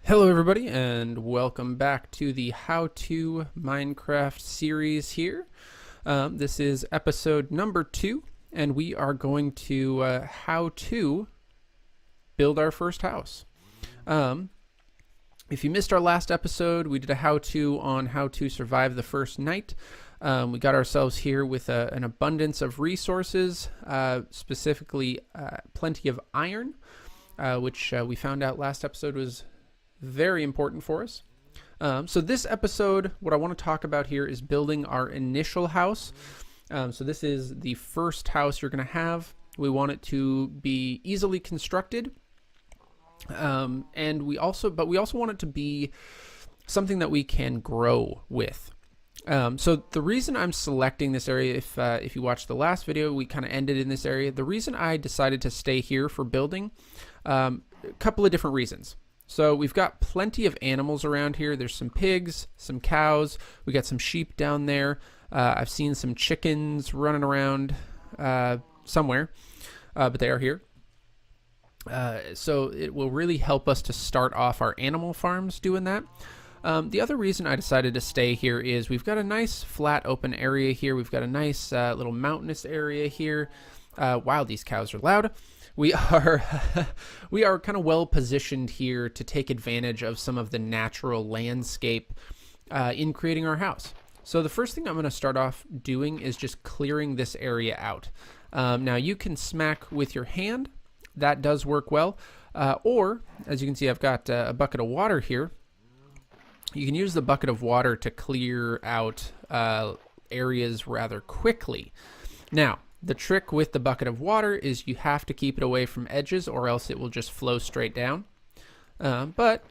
Hello everybody and welcome back to the How to Minecraft series here. This is episode number 2 and we are going to how to build our first house. If you missed our last episode, we did a how-to on how to survive the first night. We got ourselves here with an abundance of resources, specifically plenty of iron, which we found out last episode was very important for us. So this episode, what I want to talk about here is building our initial house. So this is the first house you're going to have. We want it to be easily constructed. And we also want it to be something that we can grow with. So the reason I'm selecting this area, if you watched the last video, we kind of ended in this area. The reason I decided to stay here for building, a couple of different reasons. So we've got plenty of animals around here. There's some pigs, some cows. We got some sheep down there. I've seen some chickens running around somewhere, but they are here. So it will really help us to start off our animal farms doing that. The other reason I decided to stay here is we've got a nice flat open area here. We've got a nice little mountainous area here. Wow, these cows are loud. We are kind of well positioned here to take advantage of some of the natural landscape in creating our house. So the first thing I'm going to start off doing is just clearing this area out. Now you can smack with your hand. That does work well. Or, as you can see, I've got a bucket of water here. You can use the bucket of water to clear out areas rather quickly. Now, the trick with the bucket of water is you have to keep it away from edges or else it will just flow straight down. But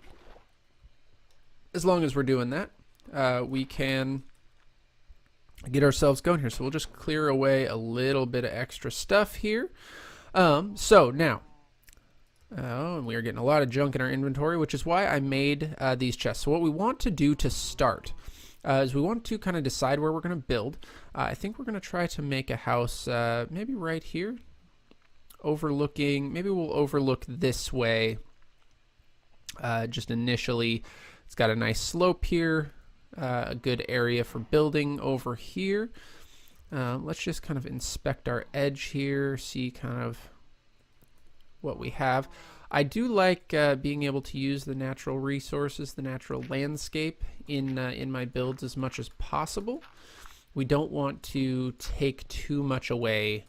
as long as we're doing that, we can get ourselves going here. So we'll just clear away a little bit of extra stuff here. So now, and we are getting a lot of junk in our inventory, which is why I made these chests. So what we want to do to start is we want to kind of decide where we're going to build. I think we're going to try to make a house maybe right here, overlooking, maybe we'll overlook this way just initially. It's got a nice slope here, a good area for building over here. Let's just kind of inspect our edge here, see kind of what we have. I do like being able to use the natural resources, the natural landscape in my builds as much as possible. We don't want to take too much away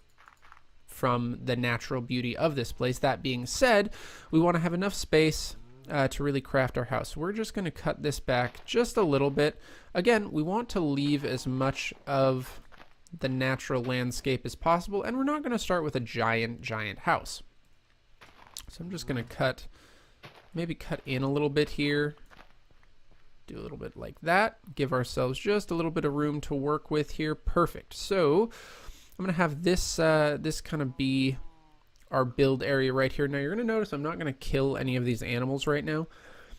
from the natural beauty of this place. That being said, we want to have enough space to really craft our house. We're just going to cut this back just a little bit. Again, we want to leave as much of the natural landscape as possible, and we're not going to start with a giant house. So I'm just going to maybe cut in a little bit here, do a little bit like that, give ourselves just a little bit of room to work with here. Perfect. So I'm going to have this this kind of be our build area right here. Now you're going to notice I'm not going to kill any of these animals right now.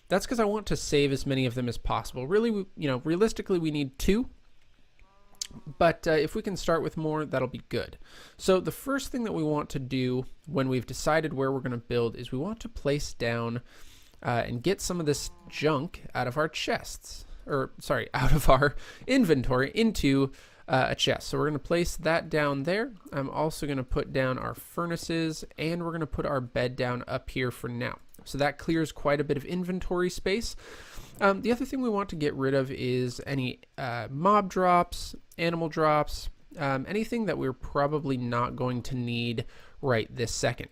That's because I want to save as many of them as possible. Really, realistically we need 2. But if we can start with more, that'll be good. So the first thing that we want to do when we've decided where we're going to build is we want to place down and get some of this junk out of our chests, or sorry, out of our inventory into a chest. So we're going to place that down there. I'm also going to put down our furnaces, and we're going to put our bed down up here for now. So that clears quite a bit of inventory space. The other thing we want to get rid of is any mob drops, animal drops, anything that we're probably not going to need right this second.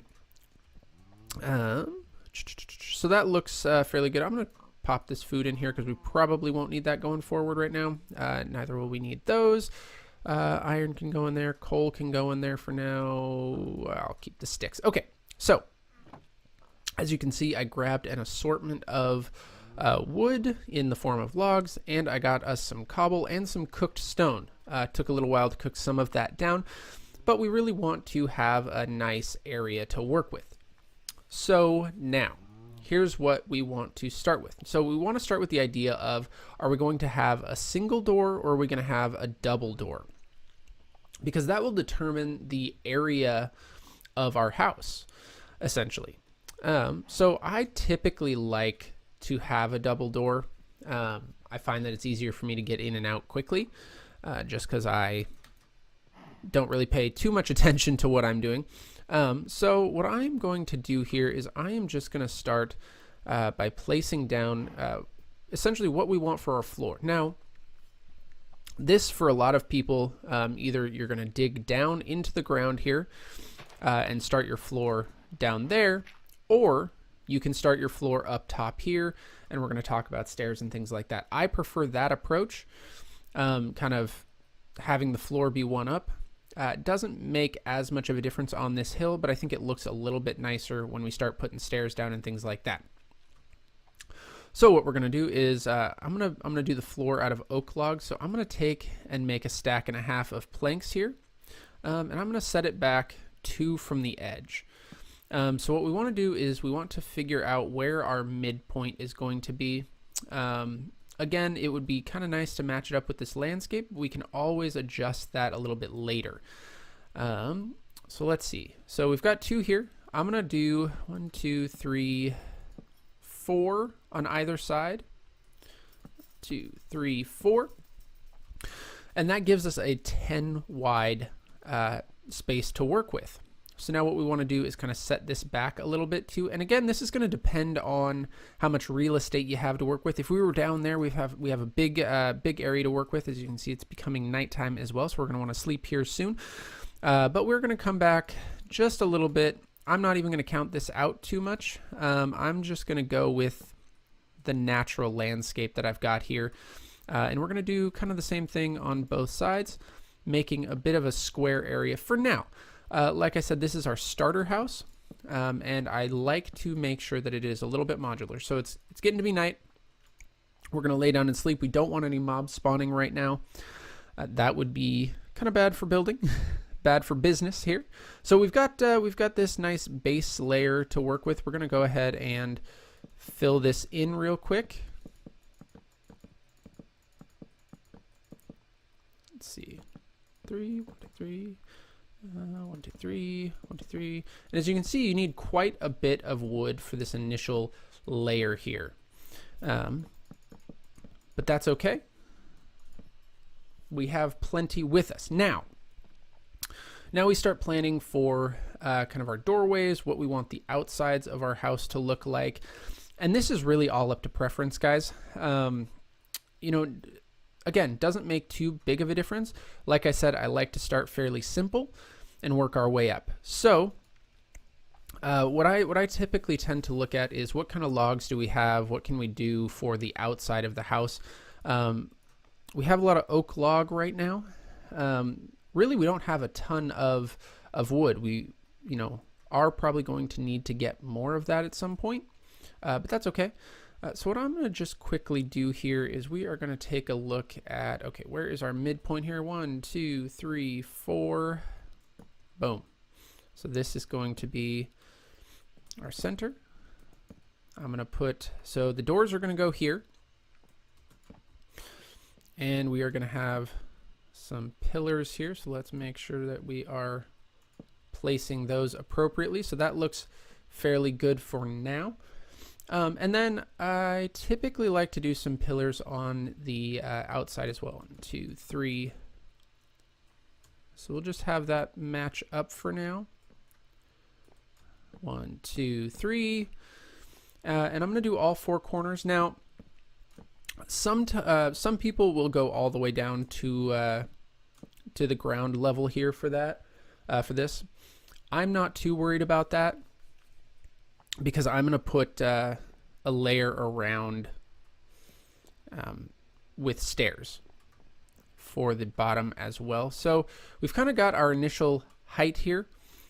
So that looks fairly good. I'm going to pop this food in here because we probably won't need that going forward right now. Neither will we need those. Iron can go in there. Coal can go in there for now. I'll keep the sticks. Okay, so as you can see, I grabbed an assortment of wood in the form of logs, and I got us some cobble and some cooked stone. Took a little while to cook some of that down, but we really want to have a nice area to work with. So now, here's what we want to start with. So we want to start with the idea of, are we going to have a single door or are we going to have a double door? Because that will determine the area of our house, essentially. So I typically like to have a double door. I find that it's easier for me to get in and out quickly, just because I don't really pay too much attention to what I'm doing. So what I'm going to do here is I am just going to start by placing down essentially what we want for our floor. Now, this for a lot of people, either you're going to dig down into the ground here and start your floor down there, or you can start your floor up top here, and we're going to talk about stairs and things like that. I prefer that approach, kind of having the floor be one up. It doesn't make as much of a difference on this hill, but I think it looks a little bit nicer when we start putting stairs down and things like that. So what we're going to do is I'm gonna do the floor out of oak logs. So I'm going to take and make a stack and a half of planks here, and I'm going to set it back 2 from the edge. So what we want to do is we want to figure out where our midpoint is going to be. Again, it would be kind of nice to match it up with this landscape. We can always adjust that a little bit later. So let's see. So we've got 2 here. I'm going to do 1, 2, 3, 4 on either side. 2, 3, 4. And that gives us a 10 wide space to work with. So now what we want to do is kind of set this back a little bit too. And again, this is going to depend on how much real estate you have to work with. If we were down there, we have a big area to work with. As you can see, it's becoming nighttime as well, so we're going to want to sleep here soon. But we're going to come back just a little bit. I'm not even going to count this out too much. I'm just going to go with the natural landscape that I've got here. And we're going to do kind of the same thing on both sides, making a bit of a square area for now. Like I said, this is our starter house, and I like to make sure that it is a little bit modular. So it's getting to be night. We're going to lay down and sleep. We don't want any mobs spawning right now. That would be kind of bad for building, bad for business here. So we've got this nice base layer to work with. We're going to go ahead and fill this in real quick. Let's see, 3, 1, 2, 3. 1, 2, 3, 1, 2, 3. And as you can see, you need quite a bit of wood for this initial layer here. But that's okay. We have plenty with us. Now we start planning for kind of our doorways, what we want the outsides of our house to look like. And this is really all up to preference, guys. You know, again, doesn't make too big of a difference. Like I said, I like to start fairly simple and work our way up. So what I typically tend to look at is what kind of logs do we have? What can we do for the outside of the house? We have a lot of oak log right now. Really, we don't have a ton of wood. We, you know, are probably going to need to get more of that at some point, but that's okay. So what I'm going to just quickly do here is we are going to take a look at, okay, where is our midpoint here? 1, 2, 3, 4. Boom. So this is going to be our center. I'm going to put, so the doors are going to go here. And we are going to have some pillars here. So let's make sure that we are placing those appropriately. So that looks fairly good for now. And then I typically like to do some pillars on the outside as well. 1, 2, 3. So we'll just have that match up for now. 1, 2, 3. And I'm going to do all 4 corners. Now, some people will go all the way down to the ground level here for that, for this. I'm not too worried about that, because I'm going to put a layer around with stairs for the bottom as well. So we've kind of got our initial height here.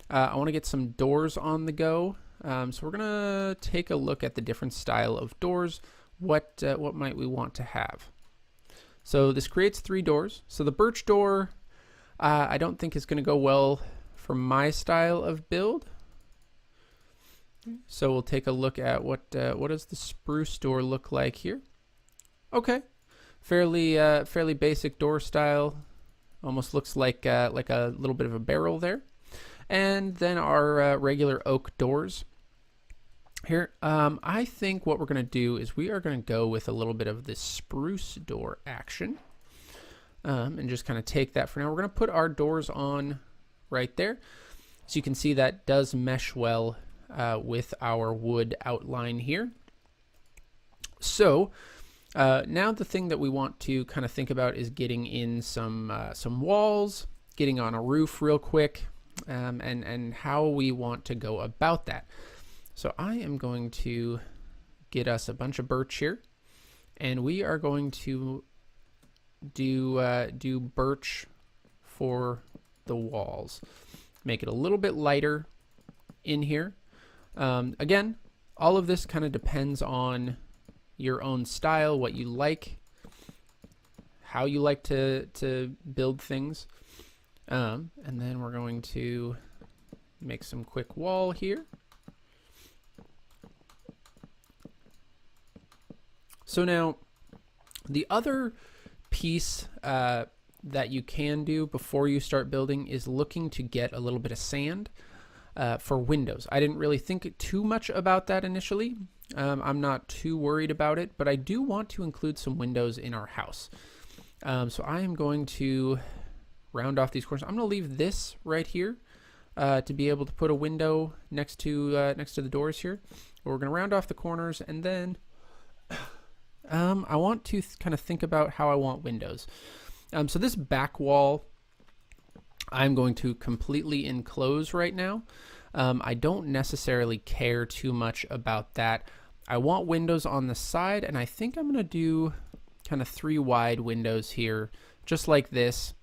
I want to get some doors on the go. So we're going to take a look at the different style of doors. What might we want to have? So this creates 3 doors. So the birch door, I don't think is going to go well for my style of build. So we'll take a look at what does the spruce door look like here. Okay, fairly basic door style. Almost looks like a little bit of a barrel there. And then our regular oak doors. here. I think what we're going to do is we are going to go with a little bit of this spruce door action, and just kind of take that for now. We're going to put our doors on right there. So you can see that does mesh well with our wood outline here. So now the thing that we want to kind of think about is getting in some walls, getting on a roof real quick, and how we want to go about that. So I am going to get us a bunch of birch here, and we are going to do birch for the walls. Make it a little bit lighter in here. Again, all of this kind of depends on your own style, what you like, how you like to build things. And then we're going to make some quick wall here. So now the other piece that you can do before you start building is looking to get a little bit of sand for windows. I didn't really think too much about that initially. I'm not too worried about it, but I do want to include some windows in our house. So I am going to round off these corners. I'm going to leave this right here to be able to put a window next to the doors here. We're going to round off the corners, and then I want to kind of think about how I want windows. So this back wall, I'm going to completely enclose right now. I don't necessarily care too much about that. I want windows on the side, and I think I'm going to do kind of 3 wide windows here, just like this,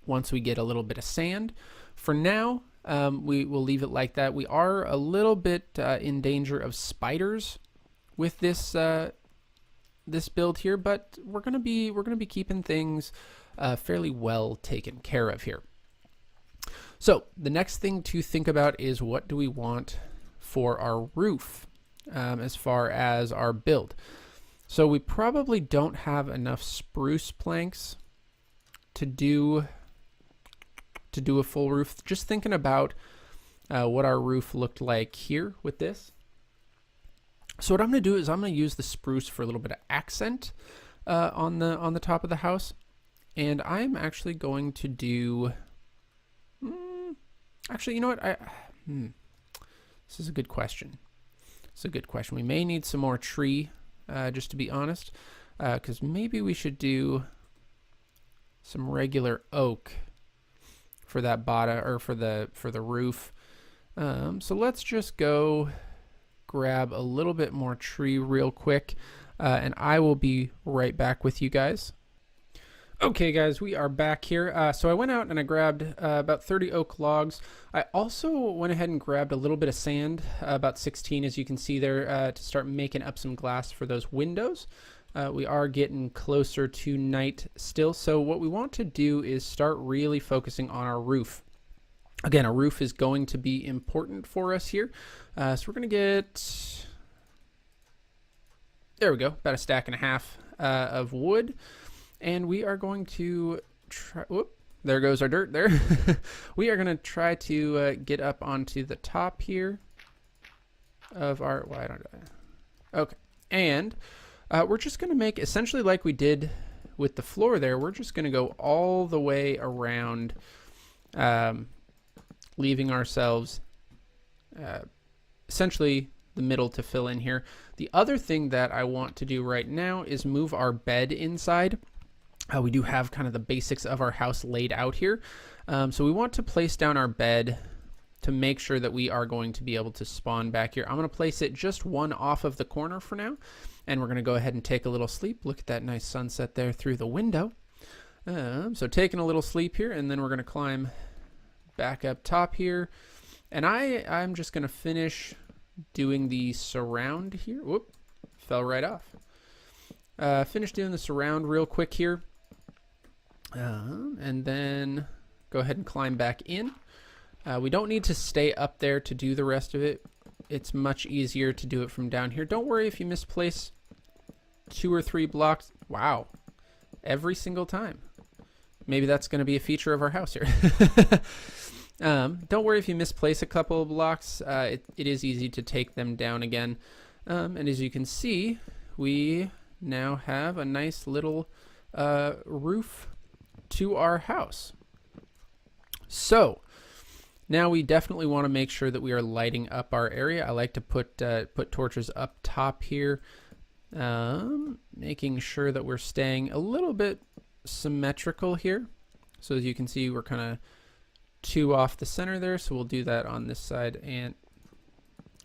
once we get a little bit of sand. For now, we will leave it like that. We are a little bit in danger of spiders with this this build here, but we're gonna be keeping things fairly well taken care of here. So the next thing to think about is, what do we want for our roof as far as our build? So we probably don't have enough spruce planks to do a full roof. Just thinking about what our roof looked like here with this. So what I'm going to do is I'm going to use the spruce for a little bit of accent on the top of the house, and I'm actually going to do. Actually, you know what? This is a good question. It's a good question. We may need some more tree, just to be honest, because maybe we should do some regular oak for that bottom, or for the roof. So let's just go grab a little bit more tree real quick, and I will be right back with you guys. Okay guys, we are back here. So I went out and I grabbed about 30 oak logs. I also went ahead and grabbed a little bit of sand, about 16 as you can see there, to start making up some glass for those windows. We are getting closer to night still, so what we want to do is start really focusing on our roof. Again, a roof is going to be important for us here. So we're going to get, there we go, about a stack and a half of wood. And we are going to try, whoop, there goes our dirt there. We are going to try to get up onto the top here of our, why don't I, okay. And we're just going to make, essentially like we did with the floor there, we're just going to go all the way around, leaving ourselves essentially the middle to fill in here. The other thing that I want to do right now is move our bed inside. We do have kind of the basics of our house laid out here. So we want to place down our bed to make sure that we are going to be able to spawn back here. I'm going to place it just one off of the corner for now, and we're going to go ahead and take a little sleep. Look at that nice sunset there through the window. So taking a little sleep here, and then we're going to climb back up top here, and I'm just going to finish doing the surround here. Whoop, fell right off. Finish doing the surround real quick here, and then go ahead and climb back in. We don't need to stay up there to do the rest of it. It's much easier to do it from down here. Don't worry if you misplace 2 or 3 blocks. Wow, every single time. Maybe that's going to be a feature of our house here. Don't worry if you misplace a couple of blocks. It is easy to take them down again. And as you can see, we now have a nice little roof to our house. So now we definitely want to make sure that we are lighting up our area. I like to put torches up top here, making sure that we're staying a little bit symmetrical here. So as you can see, we're kind of 2 off the center there, so we'll do that on this side and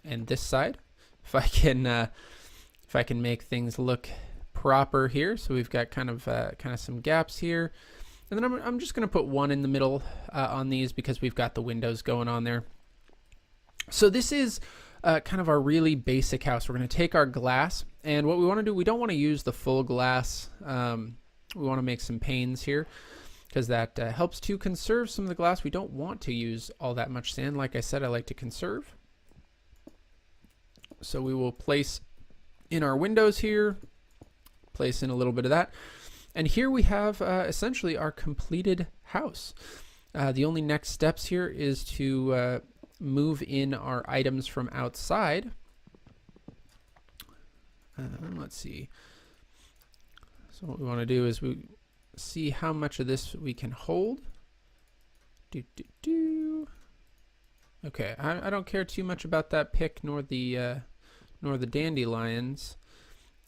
this side. If I can make things look proper here, so we've got kind of some gaps here, and then I'm just going to put one in the middle on these because we've got the windows going on there. So this is kind of our really basic house. We're going to take our glass, and what we want to do, we don't want to use the full glass. We want to make some panes here, because that helps to conserve some of the glass. We don't want to use all that much sand. Like I said, I like to conserve. So we will place in our windows here, place in a little bit of that. And here we have essentially our completed house. The only next steps here is to move in our items from outside. Let's see. So what we want to do is we see how much of this we can hold. Okay, I don't care too much about that pick nor the dandelions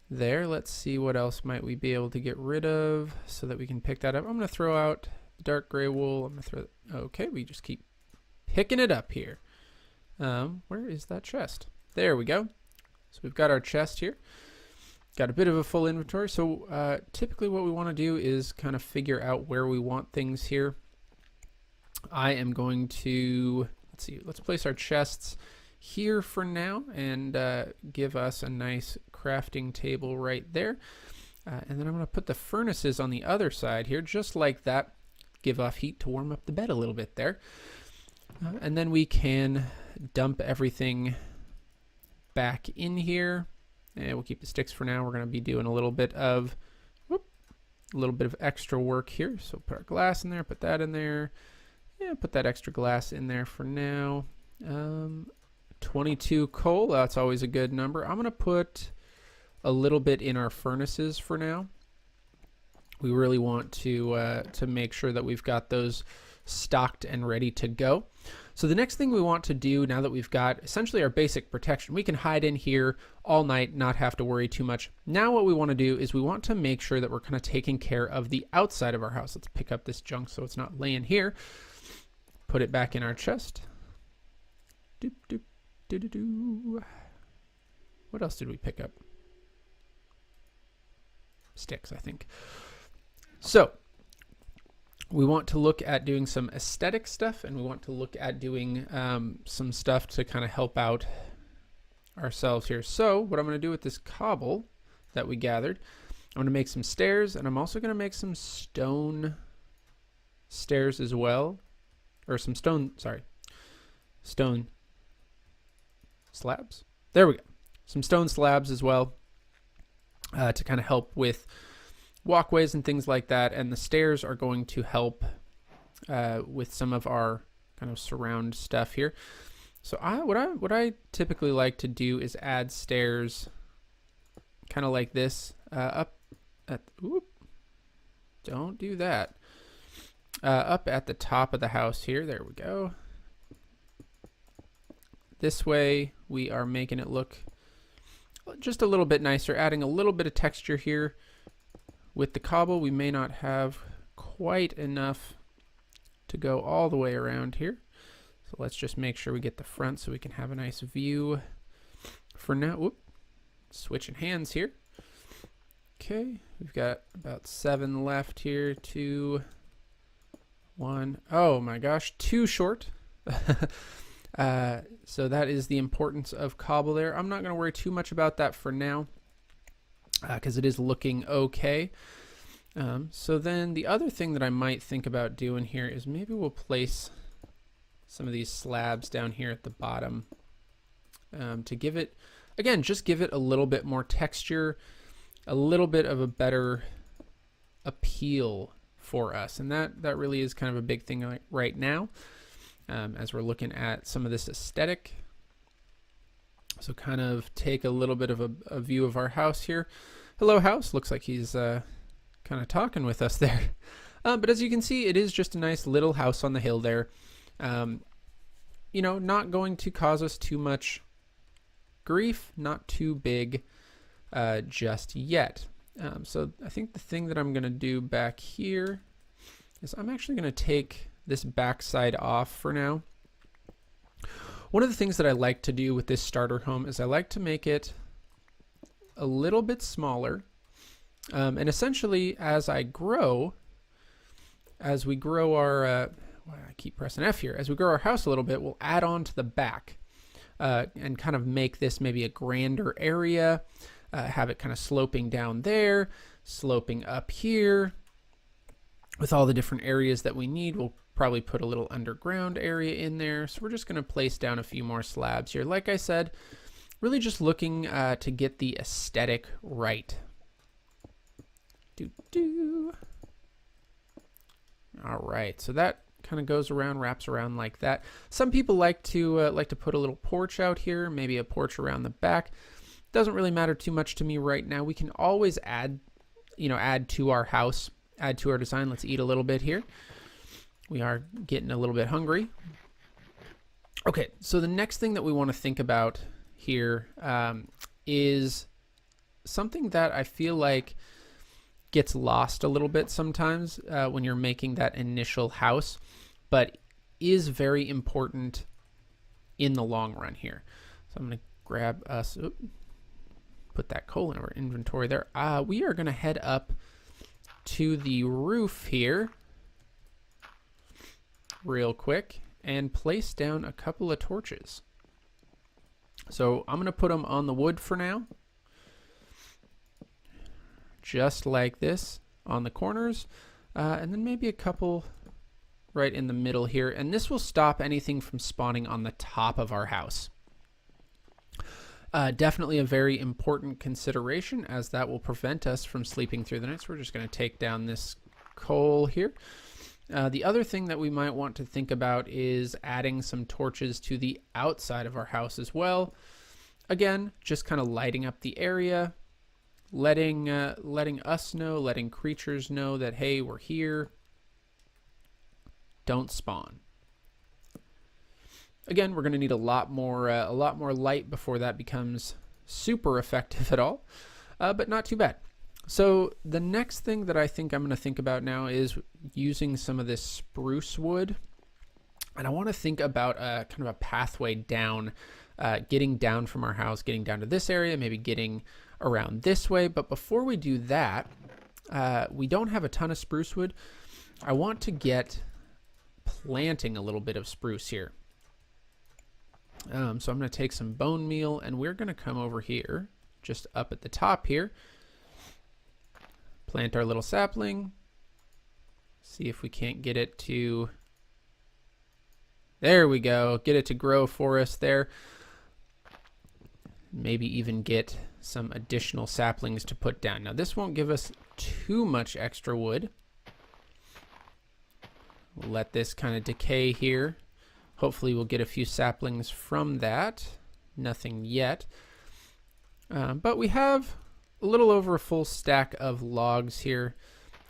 there. Let's see what else might we be able to get rid of so that we can pick that up. I'm going to throw out the dark gray wool. I'm going to throw. Okay, we just keep picking it up here. Where is that chest? There we go. So we've got our chest here. Got a bit of a full inventory. So typically what we want to do is kind of figure out where we want things here. I am going to, let's see, let's place our chests here for now and give us a nice crafting table right there. And then I'm going to put the furnaces on the other side here, just like that. Give off heat to warm up the bed a little bit there. And then we can dump everything back in here. And we'll keep the sticks for now. We're going to be doing a little bit of extra work here. So put our glass in there, put that in there. Yeah, put that extra glass in there for now. 22 coal, that's always a good number. I'm going to put a little bit in our furnaces for now. We really want to make sure that we've got those stocked and ready to go. So the next thing we want to do, now that we've got essentially our basic protection, we can hide in here all night, not have to worry too much. Now what we want to do is we want to make sure that we're kind of taking care of the outside of our house. Let's pick up this junk so it's not laying here. Put it back in our chest. Doop, doop, doo, doo, doo. What else did we pick up? Sticks, I think. So we want to look at doing some aesthetic stuff, and we want to look at doing some stuff to kind of help out ourselves here. So what I'm going to do with this cobble that we gathered, I'm going to make some stairs, and I'm also going to make some stone stairs as well. Or some stone slabs. There we go. Some stone slabs as well to kind of help with walkways and things like that. And the stairs are going to help with some of our kind of surround stuff here. So what I typically like to do is add stairs kind of like this up at, whoop, don't do that. Up at the top of the house here. There we go. This way we are making it look just a little bit nicer, adding a little bit of texture here. With the cobble, we may not have quite enough to go all the way around here. So let's just make sure we get the front so we can have a nice view for now. Whoop. Switching hands here. Okay, we've got about 7 left here. 2, 1. Oh my gosh, too short. So that is the importance of cobble there. I'm not going to worry too much about that for now because it is looking okay. So then the other thing that I might think about doing here is maybe we'll place some of these slabs down here at the bottom to give it, again, just give it a little bit more texture, a little bit of a better appeal for us. And that really is kind of a big thing right now. as we're looking at some of this aesthetic. So kind of take a little bit of a view of our house here. Hello, house. Looks like he's kind of talking with us there. But as you can see, it is just a nice little house on the hill there. You know, not going to cause us too much grief, not too big just yet. So I think the thing that I'm going to do back here is I'm actually going to take this back side off for now. One of the things that I like to do with this starter home is I like to make it a little bit smaller. And essentially, as we grow our, I keep pressing F here, as we grow our house a little bit, we'll add on to the back and kind of make this maybe a grander area, have it kind of sloping down there, sloping up here. With all the different areas that we need, we'll probably put a little underground area in there. So we're just going to place down a few more slabs here. Like I said, really just looking to get the aesthetic right. All right, so that kind of goes around, wraps around like that. Some people like to put a little porch out here, maybe a porch around the back. Doesn't really matter too much to me right now. We can always add to our house, add to our design. Let's eat a little bit here. We are getting a little bit hungry. Okay, so the next thing that we want to think about here is something that I feel like gets lost a little bit sometimes when you're making that initial house, but is very important in the long run here. So I'm going to grab us, put that coal in our inventory there. We are going to head up to the roof here real quick and place down a couple of torches. So I'm going to put them on the wood for now, just like this on the corners, and then maybe a couple right in the middle here, and this will stop anything from spawning on the top of our house. Definitely a very important consideration, as that will prevent us from sleeping through the night. So we're just going to take down this coal here. The other thing that we might want to think about is adding some torches to the outside of our house as well. Again, just kind of lighting up the area, letting us know, letting creatures know that, hey, we're here. Don't spawn. Again, we're going to need a lot more light before that becomes super effective at all, but not too bad. So the next thing that I think I'm going to think about now is using some of this spruce wood, and I want to think about kind of a pathway down, getting down from our house, getting down to this area, maybe getting around this way. But before we do that, we don't have a ton of spruce wood. I want to get planting a little bit of spruce here. So I'm going to take some bone meal, and we're going to come over here, just up at the top here, plant our little sapling, see if we can't get it to, there we go, get it to grow for us there. Maybe even get some additional saplings to put down. Now this won't give us too much extra wood. We'll let this kind of decay here. Hopefully we'll get a few saplings from that. Nothing yet. But we have a little over a full stack of logs here.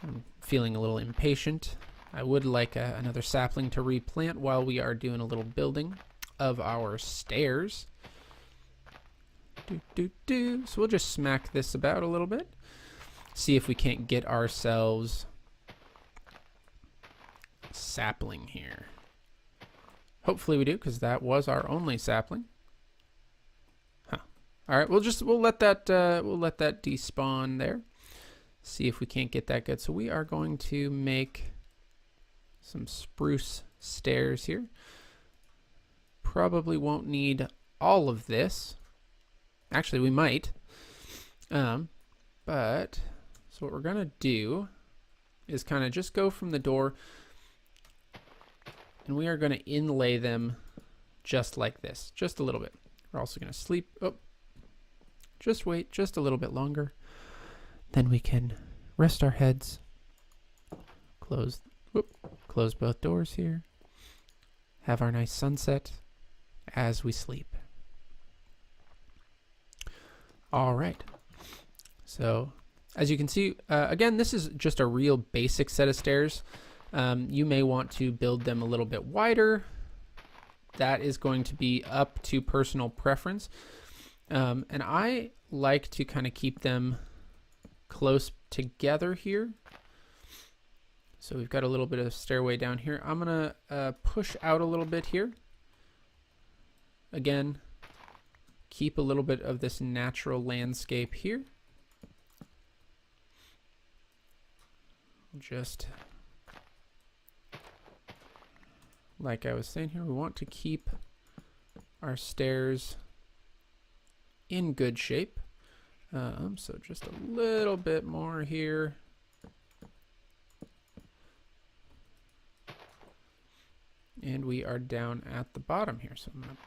I'm feeling a little impatient. I would like another sapling to replant while we are doing a little building of our stairs. So we'll just smack this about a little bit. See if we can't get ourselves sapling here. Hopefully we do, because that was our only sapling. Huh. All right, we'll let that despawn there. See if we can't get that good. So we are going to make some spruce stairs here. Probably won't need all of this. Actually, we might. But so what we're gonna do is kind of just go from the door, and we are going to inlay them just like this, just a little bit. We're also going to sleep. Oh, just wait just a little bit longer. Then we can rest our heads. Close both doors here. have our nice sunset as we sleep. All right. So as you can see, again, this is just a real basic set of stairs. You may want to build them a little bit wider. That is going to be up to personal preference. And I like to kind of keep them close together here. So we've got a little bit of stairway down here. I'm going to push out a little bit here. Again, keep a little bit of this natural landscape here. Just like I was saying here, we want to keep our stairs in good shape. So just a little bit more here. And we are down at the bottom here. So I'm going to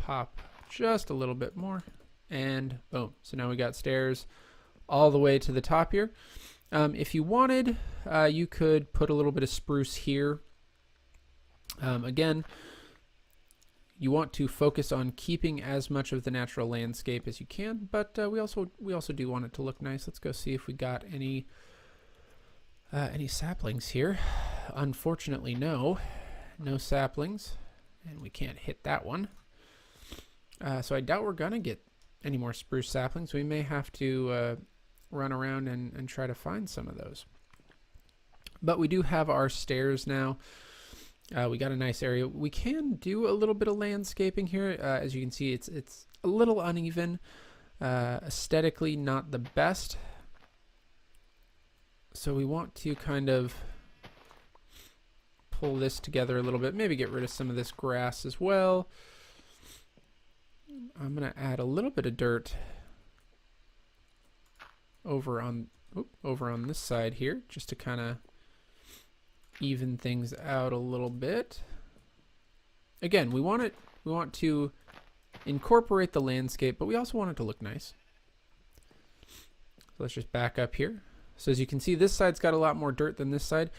pop just a little bit more and boom. So now we got stairs all the way to the top here. If you wanted, you could put a little bit of spruce here. Again, you want to focus on keeping as much of the natural landscape as you can, but we also do want it to look nice. Let's go see if we got any saplings here. Unfortunately, no saplings, and we can't hit that one. So I doubt we're gonna get any more spruce saplings. We may have to run around and try to find some of those. But we do have our stairs now. We got a nice area. We can do a little bit of landscaping here. As you can see, it's a little uneven. Aesthetically, not the best. So we want to kind of pull this together a little bit. Maybe get rid of some of this grass as well. I'm going to add a little bit of dirt over on this side here, just to kind of even things out a little bit. Again, we want to incorporate the landscape, but we also want it to look nice. So let's just back up here. So as you can see, this side's got a lot more dirt than this side.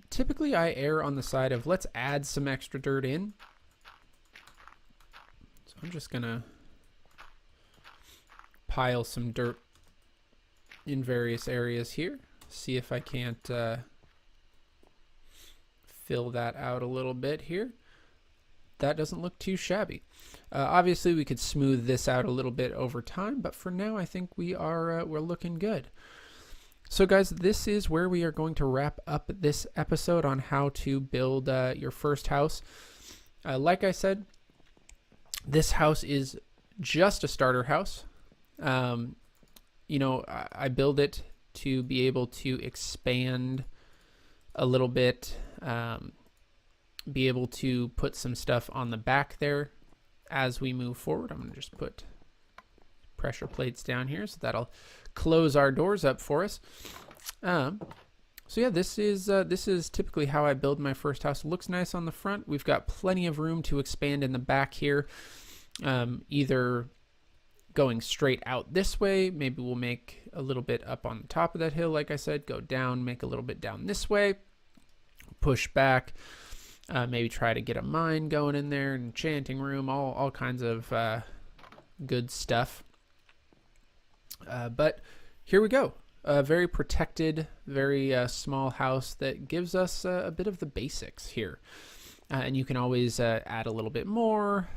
Typically I err on the side of let's add some extra dirt in. So I'm just gonna pile some dirt in various areas here. See if I can't fill that out a little bit here. That doesn't look too shabby. Obviously we could smooth this out a little bit over time, but for now I think we're looking good. So guys, this is where we are going to wrap up this episode on how to build your first house. Like I said, this house is just a starter house. You know, I build it to be able to expand a little bit, be able to put some stuff on the back there as we move forward. I'm going to just put pressure plates down here, so that'll close our doors up for us. So yeah, this is typically how I build my first house. It looks nice on the front. We've got plenty of room to expand in the back here. Either going straight out this way, maybe we'll make a little bit up on the top of that hill, like I said, go down, make a little bit down this way, push back, maybe try to get a mine going in there, an enchanting room, all kinds of good stuff. But here we go. A very protected, very small house that gives us a bit of the basics here. And you can always add a little bit more,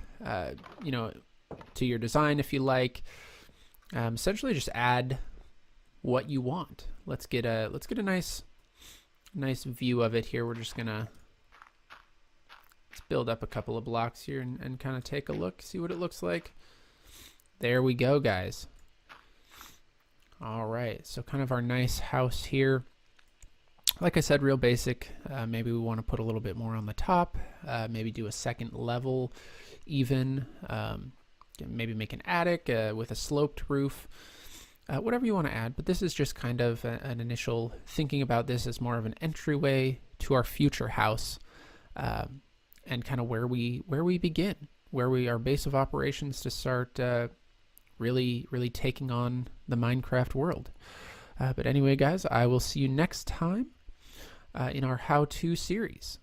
you know, to your design if you like. Essentially just add what you want. Let's get a nice view of it here. We're just gonna build up a couple of blocks here and kind of take a look, see what it looks like. There we go, guys. All right, so kind of our nice house here. Like I said, real basic. Maybe we want to put a little bit more on the top, maybe do a second level even, maybe make an attic with a sloped roof, whatever you want to add. But this is just kind of an initial thinking about this as more of an entryway to our future house, and kind of where we begin, our base of operations to start really taking on the Minecraft world. But anyway, guys, I will see you next time in our how-to series.